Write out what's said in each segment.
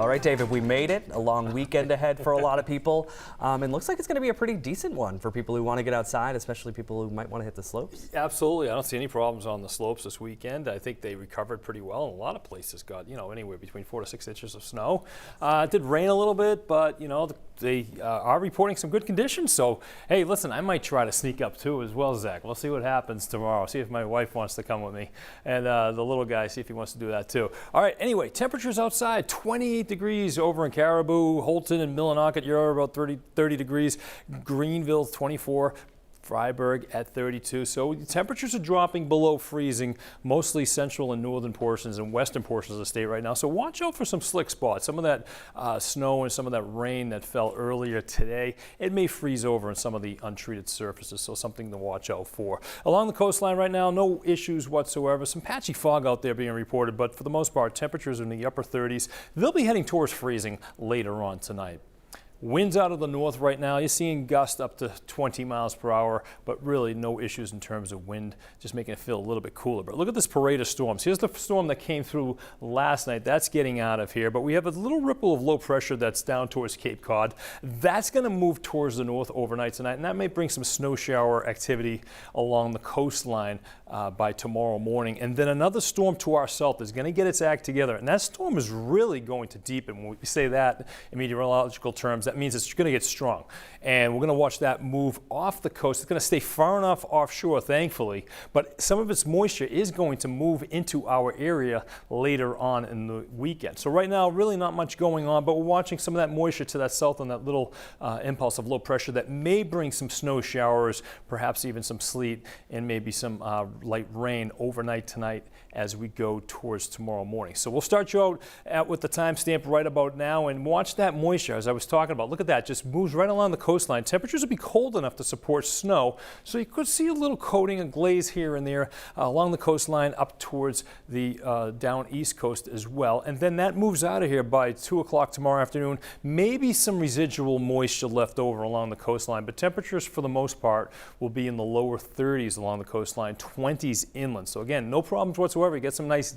All right, David, we made it. A long weekend ahead for a lot of people. And looks like it's going to be a pretty decent one for people who want to get outside, especially people who might want to hit the slopes. Absolutely. I don't see any problems on the slopes this weekend. I think they recovered pretty well. A lot of places got, anywhere between 4 to 6 inches of snow. It did rain a little bit, but, they are reporting some good conditions. So, hey, listen, I might try to sneak up too as well, Zach. We'll see what happens tomorrow. See if my wife wants to come with me. And the little guy, see if he wants to do that too. All right, anyway, temperatures outside, 28 degrees over in Caribou, Holton and Millinocket, you're about 30 degrees. Greenville, 24. Freiburg at 32. So temperatures are dropping below freezing, mostly central and northern portions and western portions of the state right now. So watch out for some slick spots. Some of that snow and some of that rain that fell earlier today, it may freeze over in some of the untreated surfaces. So something to watch out for. Along the coastline right now, no issues whatsoever. Some patchy fog out there being reported, but for the most part, temperatures are in the upper 30s. They'll be heading towards freezing later on tonight. Winds out of the north right now, you're seeing gusts up to 20 miles per hour, but really no issues in terms of wind, just making it feel a little bit cooler. But look at this parade of storms. Here's the storm that came through last night. That's getting out of here, but we have a little ripple of low pressure that's down towards Cape Cod. That's going to move towards the north overnight tonight, and that may bring some snow shower activity along the coastline by tomorrow morning. And then another storm to our south is going to get its act together, and that storm is really going to deepen. When we say that in meteorological terms, that means it's going to get strong. And we're going to watch that move off the coast. It's going to stay far enough offshore, thankfully, but some of its moisture is going to move into our area later on in the weekend. So right now, really not much going on, but we're watching some of that moisture to that south and that little impulse of low pressure that may bring some snow showers, perhaps even some sleet, and maybe some light rain overnight tonight as we go towards tomorrow morning. So we'll start you out with the timestamp right about now and watch that moisture as I was talking about. Look at that, just moves right along the coastline. Temperatures will be cold enough to support snow, so you could see a little coating of glaze here and there along the coastline up towards the down east coast as well. And then that moves out of here by 2 o'clock tomorrow afternoon. Maybe some residual moisture left over along the coastline, but temperatures for the most part will be in the lower 30s along the coastline, 20s inland. So again, no problems whatsoever. You get some nice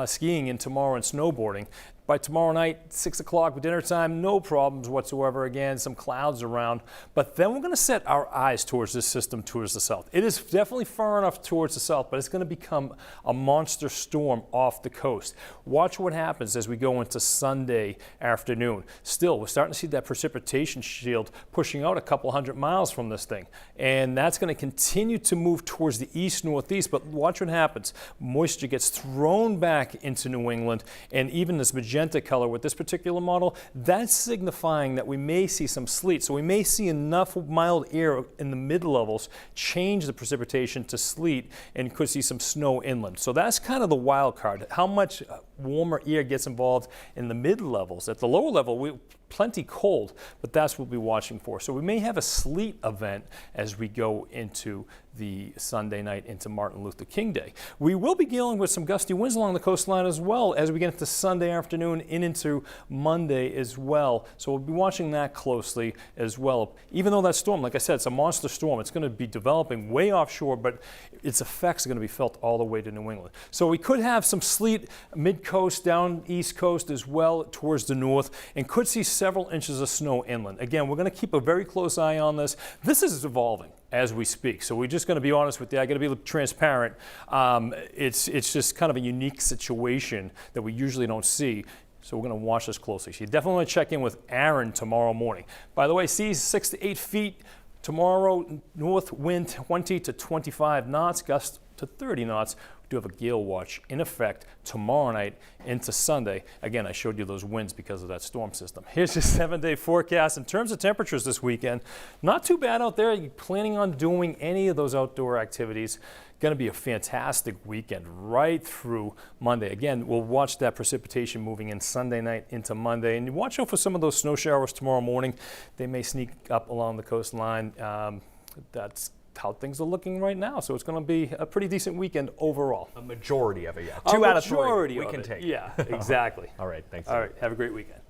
skiing in tomorrow and snowboarding. By tomorrow night, 6 o'clock dinner time, no problems whatsoever. Again, some clouds around. But then we're going to set our eyes towards this system towards the south. It is definitely far enough towards the south, but it's going to become a monster storm off the coast. Watch what happens as we go into Sunday afternoon. Still, we're starting to see that precipitation shield pushing out a couple hundred miles from this thing. And that's going to continue to move towards the east-northeast, but watch what happens. Moisture gets thrown back into New England, and even this magenta color with this particular model, that's signifying that we may see some sleet. So we may see enough mild air in the mid-levels change the precipitation to sleet and could see some snow inland. So that's kind of the wild card. How much warmer air gets involved in the mid-levels. At the lower level, plenty cold, but that's what we'll be watching for. So we may have a sleet event as we go into the Sunday night into Martin Luther King Day. We will be dealing with some gusty winds along the coastline as well as we get into Sunday afternoon and into Monday as well. So we'll be watching that closely as well. Even though that storm, like I said, it's a monster storm. It's going to be developing way offshore, but its effects are going to be felt all the way to New England. So we could have some sleet mid-coast, down east coast as well towards the north, and could see several inches of snow inland. Again, we're going to keep a very close eye on this. This is evolving as we speak. So we're just going to be honest with you. I got to be transparent. It's just kind of a unique situation that we usually don't see. So we're going to watch this closely. So you definitely want to check in with Aaron tomorrow morning. By the way, seas 6 to 8 feet. Tomorrow, north wind 20 to 25 knots, gusts to 30 knots. We do have a gale watch in effect tomorrow night into Sunday. Again, I showed you those winds because of that storm system. Here's your 7-day forecast. In terms of temperatures this weekend, not too bad out there. Are you planning on doing any of those outdoor activities? Going to be a fantastic weekend right through Monday. Again, we'll watch that precipitation moving in Sunday night into Monday, and watch out for some of those snow showers tomorrow morning. They may sneak up along the coastline. That's how things are looking right now. So it's going to be a pretty decent weekend overall. A majority of it, yeah. 2 out of 3 we can take. Yeah, exactly. All right, thanks. All right, have a great weekend.